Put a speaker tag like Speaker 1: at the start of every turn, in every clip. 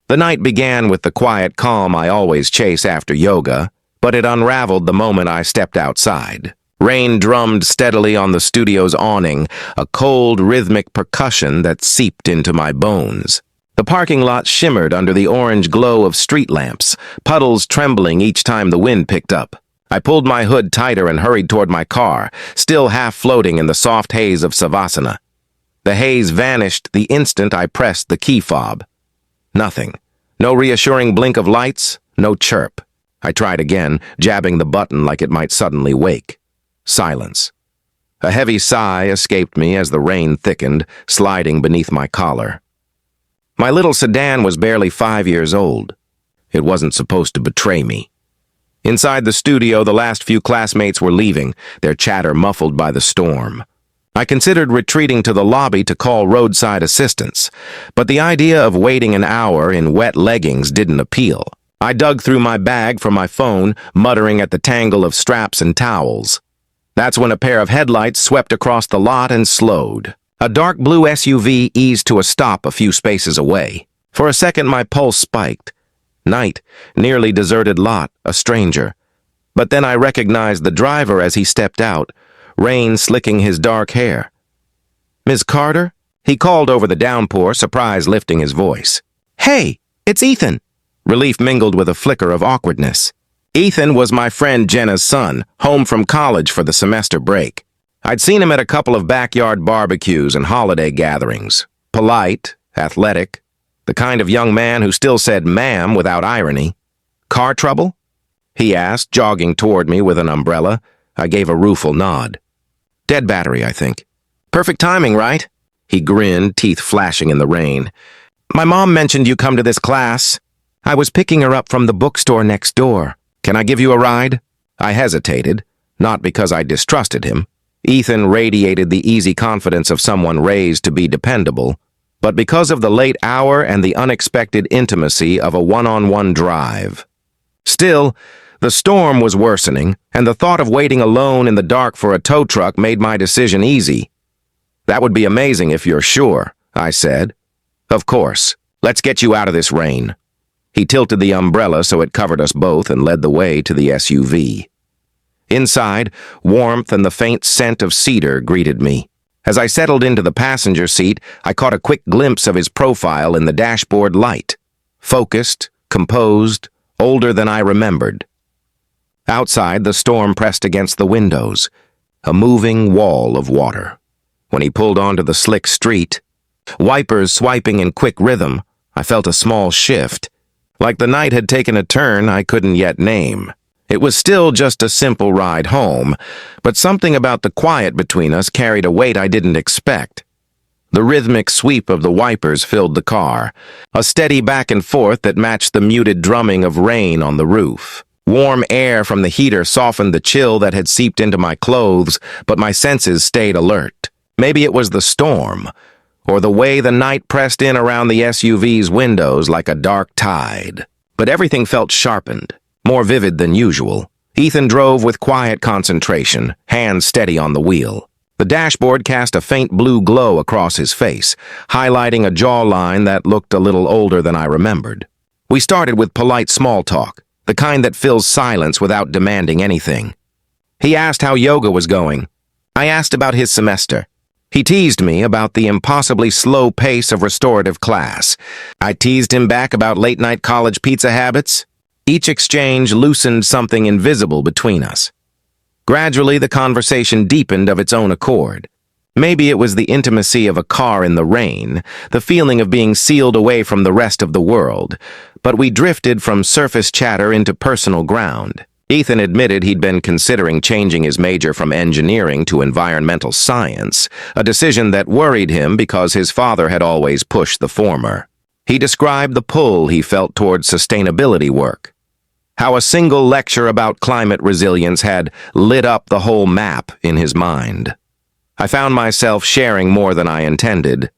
Speaker 1: The night began with the quiet calm I always chase after yoga, but it unraveled the moment I stepped outside. Rain drummed steadily on the studio's awning, a cold, rhythmic percussion that seeped into my bones. The parking lot shimmered under the orange glow of street lamps, puddles trembling each time the wind picked up. I pulled my hood tighter and hurried toward my car, still half floating in the soft haze of Savasana. The haze vanished the instant I pressed the key fob. Nothing. No reassuring blink of lights, no chirp. I tried again, jabbing the button like it might suddenly wake. Silence. A heavy sigh escaped me as the rain thickened, sliding beneath my collar. My little sedan was barely 5 years old. It wasn't supposed to betray me. Inside the studio, the last few classmates were leaving, their chatter muffled by the storm. I considered retreating to the lobby to call roadside assistance, but the idea of waiting an hour in wet leggings didn't appeal. I dug through my bag for my phone, muttering at the tangle of straps and towels. That's when a pair of headlights swept across the lot and slowed. A dark blue SUV eased to a stop a few spaces away. For a second, my pulse spiked. Night, nearly deserted lot, a stranger. But then I recognized the driver as he stepped out, rain slicking his dark hair. "Ms. Carter?" He called over the downpour, surprise lifting his voice. "Hey, it's Ethan." Relief mingled with a flicker of awkwardness. Ethan was my friend Jenna's son, home from college for the semester break. I'd seen him at a couple of backyard barbecues and holiday gatherings. Polite, athletic, the kind of young man who still said ma'am without irony. "Car trouble?" he asked, jogging toward me with an umbrella. I gave a rueful nod. "Dead battery, I think." "Perfect timing, right?" He grinned, teeth flashing in the rain. "My mom mentioned you come to this class. I was picking her up from the bookstore next door. Can I give you a ride?" I hesitated, not because I distrusted him. Ethan radiated the easy confidence of someone raised to be dependable, but because of the late hour and the unexpected intimacy of a one-on-one drive. Still, the storm was worsening, and the thought of waiting alone in the dark for a tow truck made my decision easy. "That would be amazing if you're sure," I said. "Of course. Let's get you out of this rain." He tilted the umbrella so it covered us both and led the way to the SUV. Inside, warmth and the faint scent of cedar greeted me. As I settled into the passenger seat, I caught a quick glimpse of his profile in the dashboard light. Focused, composed, older than I remembered. Outside, the storm pressed against the windows, a moving wall of water. When he pulled onto the slick street, wipers swiping in quick rhythm, I felt a small shift. Like the night had taken a turn I couldn't yet name. It was still just a simple ride home, but something about the quiet between us carried a weight I didn't expect. The rhythmic sweep of the wipers filled the car, a steady back and forth that matched the muted drumming of rain on the roof. Warm air from the heater softened the chill that had seeped into my clothes, but my senses stayed alert. Maybe it was the storm, or the way the night pressed in around the SUV's windows like a dark tide. But everything felt sharpened, more vivid than usual. Ethan drove with quiet concentration, hands steady on the wheel. The dashboard cast a faint blue glow across his face, highlighting a jawline that looked a little older than I remembered. We started with polite small talk, the kind that fills silence without demanding anything. He asked how yoga was going. I asked about his semester. He teased me about the impossibly slow pace of restorative class. I teased him back about late-night college pizza habits. Each exchange loosened something invisible between us. Gradually, the conversation deepened of its own accord. Maybe it was the intimacy of a car in the rain, the feeling of being sealed away from the rest of the world, but we drifted from surface chatter into personal ground. Ethan admitted he'd been considering changing his major from engineering to environmental science, a decision that worried him because his father had always pushed the former. He described the pull he felt toward sustainability work, how a single lecture about climate resilience had lit up the whole map in his mind. I found myself sharing more than I intended.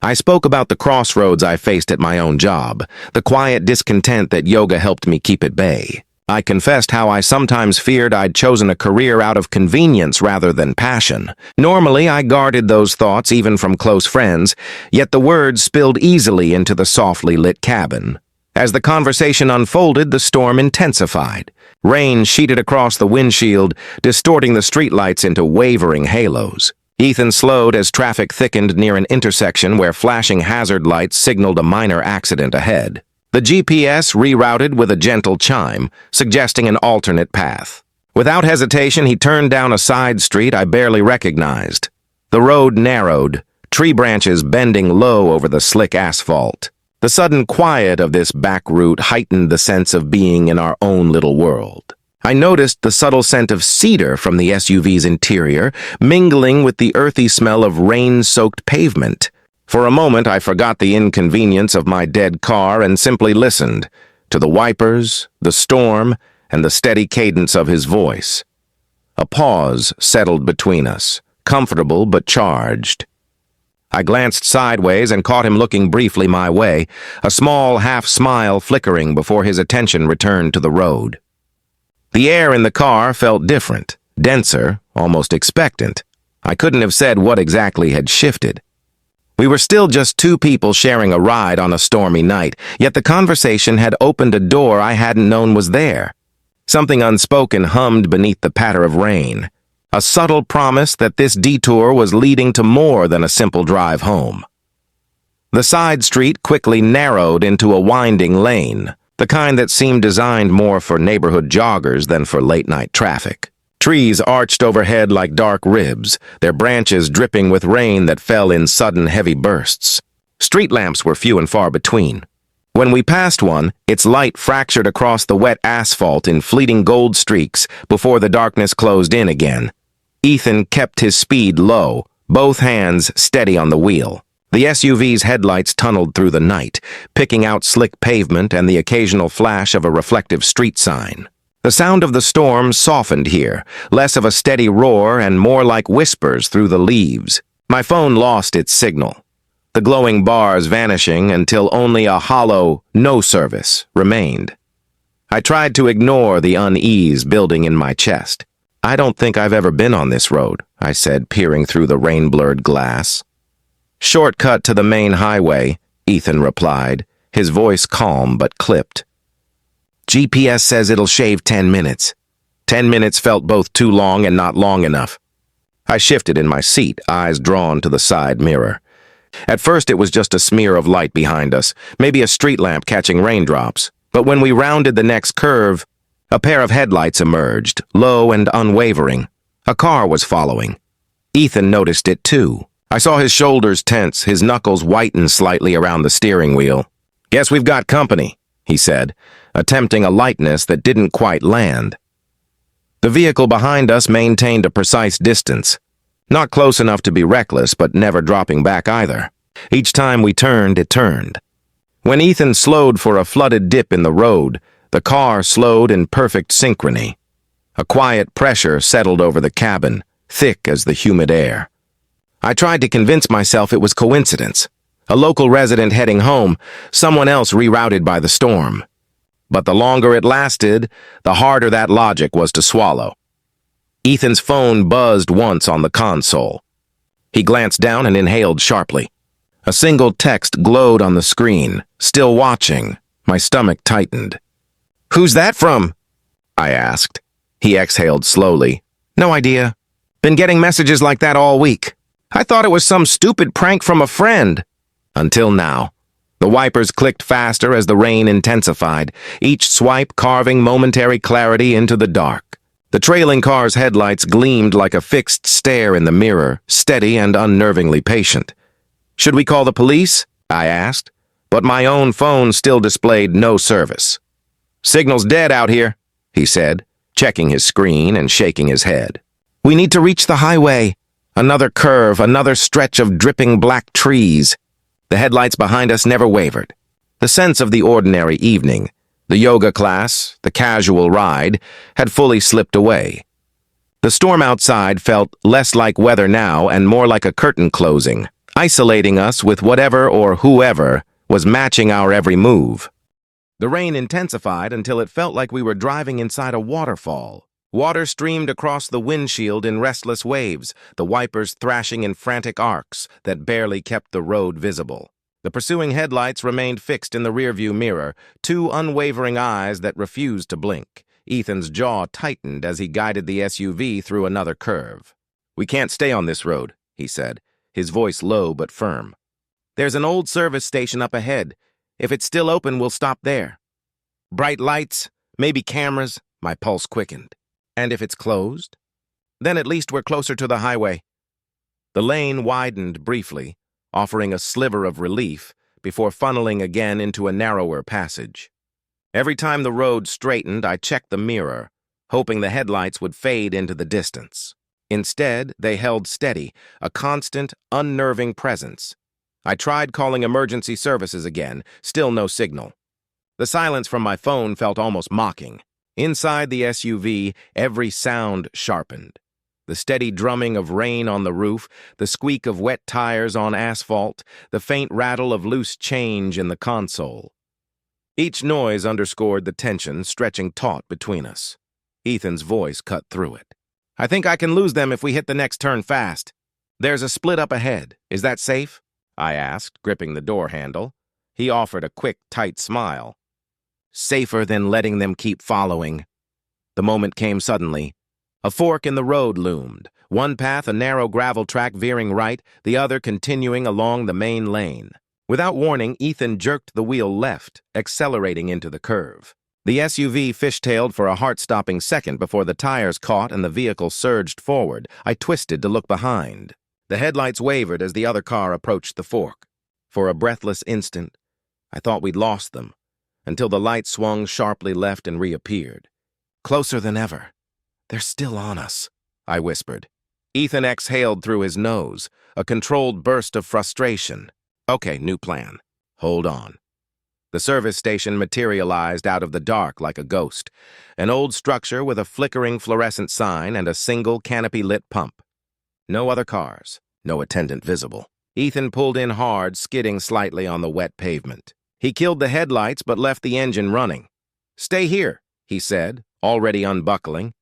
Speaker 1: I spoke about the crossroads I faced at my own job, the quiet discontent that yoga helped me keep at bay. I confessed how I sometimes feared I'd chosen a career out of convenience rather than passion. Normally, I guarded those thoughts even from close friends, yet the words spilled easily into the softly lit cabin. As the conversation unfolded, the storm intensified. Rain sheeted across the windshield, distorting the streetlights into wavering halos. Ethan slowed as traffic thickened near an intersection where flashing hazard lights signaled a minor accident ahead. The GPS rerouted with a gentle chime, suggesting an alternate path. Without hesitation, he turned down a side street I barely recognized. The road narrowed, tree branches bending low over the slick asphalt. The sudden quiet of this back route heightened the sense of being in our own little world. I noticed the subtle scent of cedar from the SUV's interior, mingling with the earthy smell of rain-soaked pavement. For a moment, I forgot the inconvenience of my dead car and simply listened to the wipers, the storm, and the steady cadence of his voice. A pause settled between us, comfortable but charged. I glanced sideways and caught him looking briefly my way, a small half-smile flickering before his attention returned to the road. The air in the car felt different, denser, almost expectant. I couldn't have said what exactly had shifted. We were still just two people sharing a ride on a stormy night, yet the conversation had opened a door I hadn't known was there. Something unspoken hummed beneath the patter of rain. A subtle promise that this detour was leading to more than a simple drive home. The side street quickly narrowed into a winding lane, the kind that seemed designed more for neighborhood joggers than for late-night traffic. Trees arched overhead like dark ribs, their branches dripping with rain that fell in sudden heavy bursts. Street lamps were few and far between. When we passed one, its light fractured across the wet asphalt in fleeting gold streaks before the darkness closed in again. Ethan kept his speed low, both hands steady on the wheel. The SUV's headlights tunneled through the night, picking out slick pavement and the occasional flash of a reflective street sign. The sound of the storm softened here, less of a steady roar and more like whispers through the leaves. My phone lost its signal, the glowing bars vanishing until only a hollow "no service" remained. I tried to ignore the unease building in my chest. "I don't think I've ever been on this road," I said, peering through the rain-blurred glass. "Shortcut to the main highway," Ethan replied, his voice calm but clipped. "GPS says it'll shave 10 minutes. 10 minutes felt both too long and not long enough. I shifted in my seat, eyes drawn to the side mirror. At first it was just a smear of light behind us, maybe a street lamp catching raindrops. But when we rounded the next curve, a pair of headlights emerged, low and unwavering. A car was following. Ethan noticed it too. I saw his shoulders tense, his knuckles whiten slightly around the steering wheel. "Guess we've got company," he said, attempting a lightness that didn't quite land. The vehicle behind us maintained a precise distance. Not close enough to be reckless, but never dropping back either. Each time we turned, it turned. When Ethan slowed for a flooded dip in the road, the car slowed in perfect synchrony. A quiet pressure settled over the cabin, thick as the humid air. I tried to convince myself it was coincidence. A local resident heading home, someone else rerouted by the storm. But the longer it lasted, the harder that logic was to swallow. Ethan's phone buzzed once on the console. He glanced down and inhaled sharply. A single text glowed on the screen. "Still watching." My stomach tightened. "Who's that from?" I asked. He exhaled slowly. "No idea. Been getting messages like that all week. I thought it was some stupid prank from a friend." Until now. The wipers clicked faster as the rain intensified, each swipe carving momentary clarity into the dark. The trailing car's headlights gleamed like a fixed stare in the mirror, steady and unnervingly patient. "Should we call the police?" I asked, but my own phone still displayed no service. "Signal's dead out here," he said, checking his screen and shaking his head. "We need to reach the highway." Another curve, another stretch of dripping black trees. The headlights behind us never wavered. The sense of the ordinary evening, the yoga class, the casual ride, had fully slipped away. The storm outside felt less like weather now and more like a curtain closing, isolating us with whatever or whoever was matching our every move. The rain intensified until it felt like we were driving inside a waterfall. Water streamed across the windshield in restless waves, the wipers thrashing in frantic arcs that barely kept the road visible. The pursuing headlights remained fixed in the rearview mirror, two unwavering eyes that refused to blink. Ethan's jaw tightened as he guided the SUV through another curve. "We can't stay on this road," he said, his voice low but firm. "There's an old service station up ahead. If it's still open, we'll stop there." "Bright lights, maybe cameras," my pulse quickened. "And if it's closed? Then at least we're closer to the highway." The lane widened briefly, offering a sliver of relief before funneling again into a narrower passage. Every time the road straightened, I checked the mirror, hoping the headlights would fade into the distance. Instead, they held steady, a constant, unnerving presence. I tried calling emergency services again, still no signal. The silence from my phone felt almost mocking. Inside the SUV, every sound sharpened. The steady drumming of rain on the roof, the squeak of wet tires on asphalt, the faint rattle of loose change in the console. Each noise underscored the tension stretching taut between us. Ethan's voice cut through it. "I think I can lose them if we hit the next turn fast. There's a split up ahead. Is that safe?" I asked, gripping the door handle. He offered a quick, tight smile. "Safer than letting them keep following." The moment came suddenly. A fork in the road loomed, one path a narrow gravel track veering right, the other continuing along the main lane. Without warning, Ethan jerked the wheel left, accelerating into the curve. The SUV fishtailed for a heart-stopping second before the tires caught and the vehicle surged forward. I twisted to look behind. The headlights wavered as the other car approached the fork. For a breathless instant, I thought we'd lost them, until the light swung sharply left and reappeared. "Closer than ever. They're still on us," I whispered. Ethan exhaled through his nose, a controlled burst of frustration. "Okay, new plan. Hold on." The service station materialized out of the dark like a ghost, an old structure with a flickering fluorescent sign and a single canopy-lit pump. No other cars, no attendant visible. Ethan pulled in hard, skidding slightly on the wet pavement. He killed the headlights but left the engine running. "Stay here," he said, already unbuckling.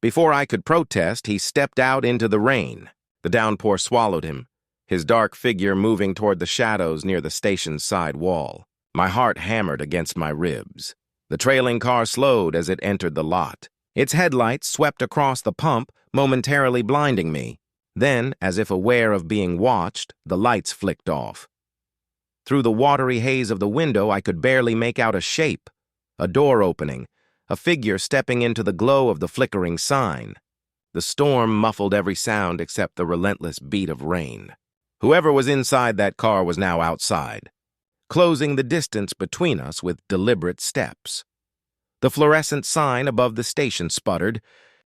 Speaker 1: Before I could protest, he stepped out into the rain. The downpour swallowed him, his dark figure moving toward the shadows near the station's side wall. My heart hammered against my ribs. The trailing car slowed as it entered the lot. Its headlights swept across the pump, momentarily blinding me. Then, as if aware of being watched, the lights flicked off. Through the watery haze of the window, I could barely make out a shape, a door opening, a figure stepping into the glow of the flickering sign. The storm muffled every sound except the relentless beat of rain. Whoever was inside that car was now outside, closing the distance between us with deliberate steps. The fluorescent sign above the station sputtered,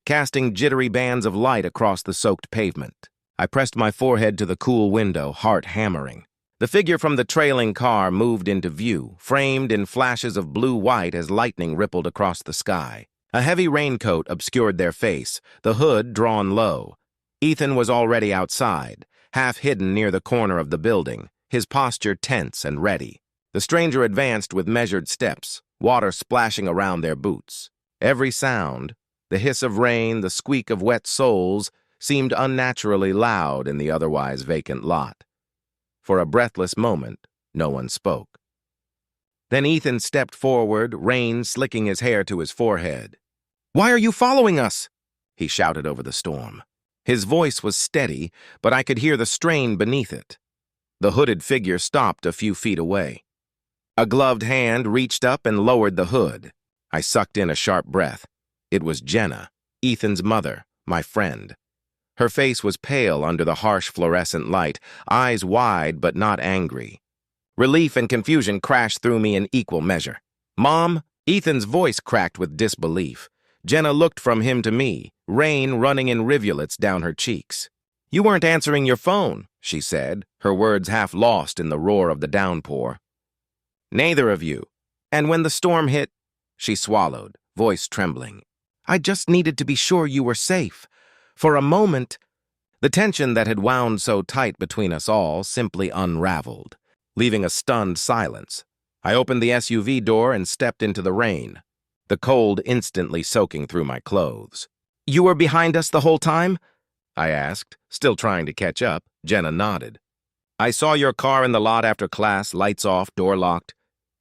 Speaker 1: casting jittery bands of light across the soaked pavement. I pressed my forehead to the cool window, heart hammering. The figure from the trailing car moved into view, framed in flashes of blue-white as lightning rippled across the sky. A heavy raincoat obscured their face, the hood drawn low. Ethan was already outside, half hidden near the corner of the building, his posture tense and ready. The stranger advanced with measured steps, water splashing around their boots. Every sound, the hiss of rain, the squeak of wet soles, seemed unnaturally loud in the otherwise vacant lot. For a breathless moment, no one spoke. Then Ethan stepped forward, rain slicking his hair to his forehead. "Why are you following us?" he shouted over the storm. His voice was steady, but I could hear the strain beneath it. The hooded figure stopped a few feet away. A gloved hand reached up and lowered the hood. I sucked in a sharp breath. It was Jenna, Ethan's mother, my friend. Her face was pale under the harsh fluorescent light, eyes wide but not angry. Relief and confusion crashed through me in equal measure. "Mom?" Ethan's voice cracked with disbelief. Jenna looked from him to me, rain running in rivulets down her cheeks. "You weren't answering your phone," she said, her words half lost in the roar of the downpour. "Neither of you. And when the storm hit," she swallowed, voice trembling. "I just needed to be sure you were safe. For a moment," the tension that had wound so tight between us all simply unraveled, leaving a stunned silence. I opened the SUV door and stepped into the rain, the cold instantly soaking through my clothes. "You were behind us the whole time?" I asked, still trying to catch up. Jenna nodded. I saw your car in the lot after class, lights off, door locked.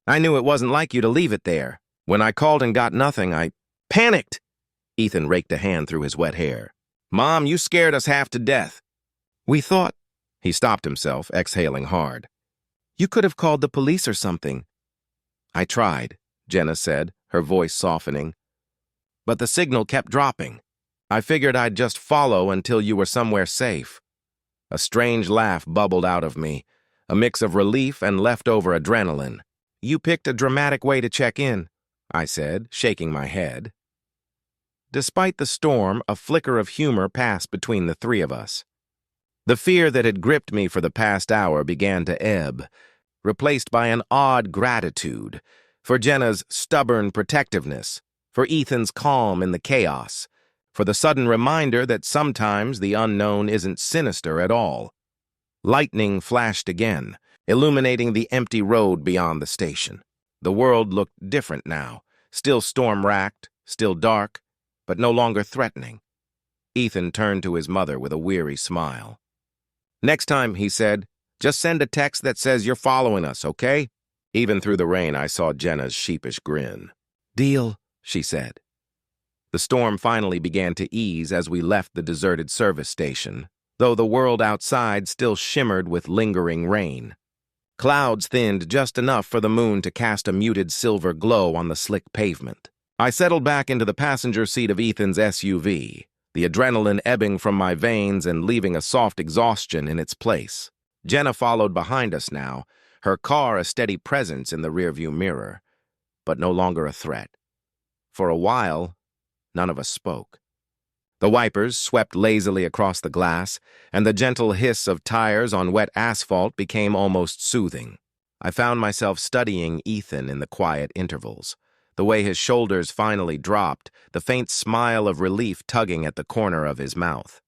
Speaker 1: I knew it wasn't like you to leave it there. When I called and got nothing, I panicked. Ethan raked a hand through his wet hair. Mom, you scared us half to death. We thought... He stopped himself, exhaling hard. You could have called the police or something. I tried, Jenna said, her voice softening. But the signal kept dropping. I figured I'd just follow until you were somewhere safe. A strange laugh bubbled out of me, a mix of relief and leftover adrenaline. You picked a dramatic way to check in, I said, shaking my head. Despite the storm, a flicker of humor passed between the three of us. The fear that had gripped me for the past hour began to ebb, replaced by an odd gratitude for Jenna's stubborn protectiveness, for Ethan's calm in the chaos, for the sudden reminder that sometimes the unknown isn't sinister at all. Lightning flashed again, illuminating the empty road beyond the station. The world looked different now, still storm-racked, still dark, but no longer threatening. Ethan turned to his mother with a weary smile. Next time, he said, just send a text that says you're following us, okay? Even through the rain, I saw Jenna's sheepish grin. Deal, she said. The storm finally began to ease as we left the deserted service station, though the world outside still shimmered with lingering rain. Clouds thinned just enough for the moon to cast a muted silver glow on the slick pavement. I settled back into the passenger seat of Ethan's SUV, the adrenaline ebbing from my veins and leaving a soft exhaustion in its place. Jenna followed behind us now, her car a steady presence in the rearview mirror, but no longer a threat. For a while, none of us spoke. The wipers swept lazily across the glass, and the gentle hiss of tires on wet asphalt became almost soothing. I found myself studying Ethan in the quiet intervals, the way his shoulders finally dropped, the faint smile of relief tugging at the corner of his mouth.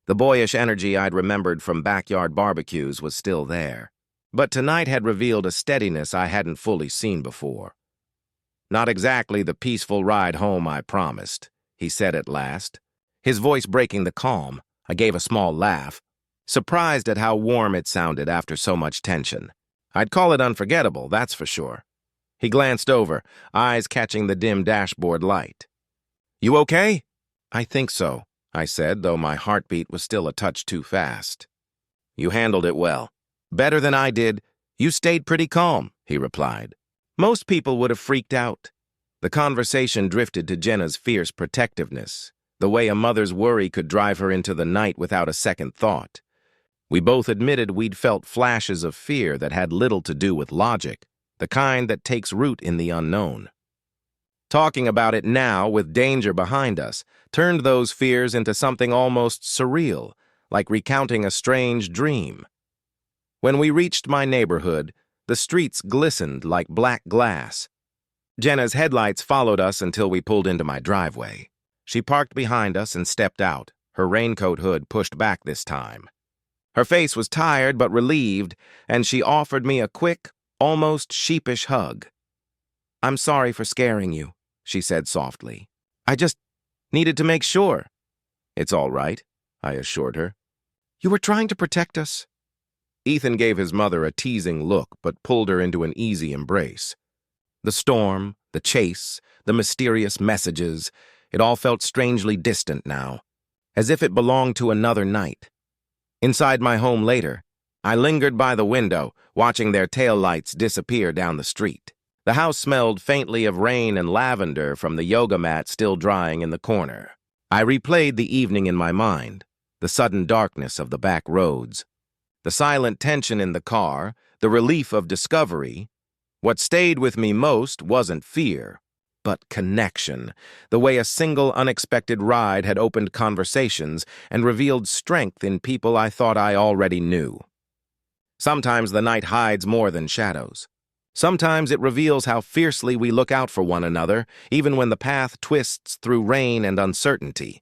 Speaker 1: The boyish energy I'd remembered from backyard barbecues was still there, but tonight had revealed a steadiness I hadn't fully seen before. Not exactly the peaceful ride home I promised, he said at last, his voice breaking the calm. I gave a small laugh, surprised at how warm it sounded after so much tension. I'd call it unforgettable, that's for sure. He glanced over, eyes catching the dim dashboard light. You okay? I think so, I said, though my heartbeat was still a touch too fast. You handled it well. Better than I did. You stayed pretty calm, he replied. Most people would have freaked out. The conversation drifted to Jenna's fierce protectiveness, the way a mother's worry could drive her into the night without a second thought. We both admitted we'd felt flashes of fear that had little to do with logic, the kind that takes root in the unknown. Talking about it now, with danger behind us, turned those fears into something almost surreal, like recounting a strange dream. When we reached my neighborhood, the streets glistened like black glass. Jenna's headlights followed us until we pulled into my driveway. She parked behind us and stepped out, her raincoat hood pushed back this time. Her face was tired but relieved, and she offered me a quick, almost sheepish hug. I'm sorry for scaring you, she said softly. I just needed to make sure. It's all right, I assured her. You were trying to protect us. Ethan gave his mother a teasing look but pulled her into an easy embrace. The storm, the chase, the mysterious messages, it all felt strangely distant now, as if it belonged to another night. Inside my home later, I lingered by the window, watching their taillights disappear down the street. The house smelled faintly of rain and lavender from the yoga mat still drying in the corner. I replayed the evening in my mind, the sudden darkness of the back roads, the silent tension in the car, the relief of discovery. What stayed with me most wasn't fear, but connection, the way a single unexpected ride had opened conversations and revealed strength in people I thought I already knew. Sometimes the night hides more than shadows. Sometimes it reveals how fiercely we look out for one another, even when the path twists through rain and uncertainty.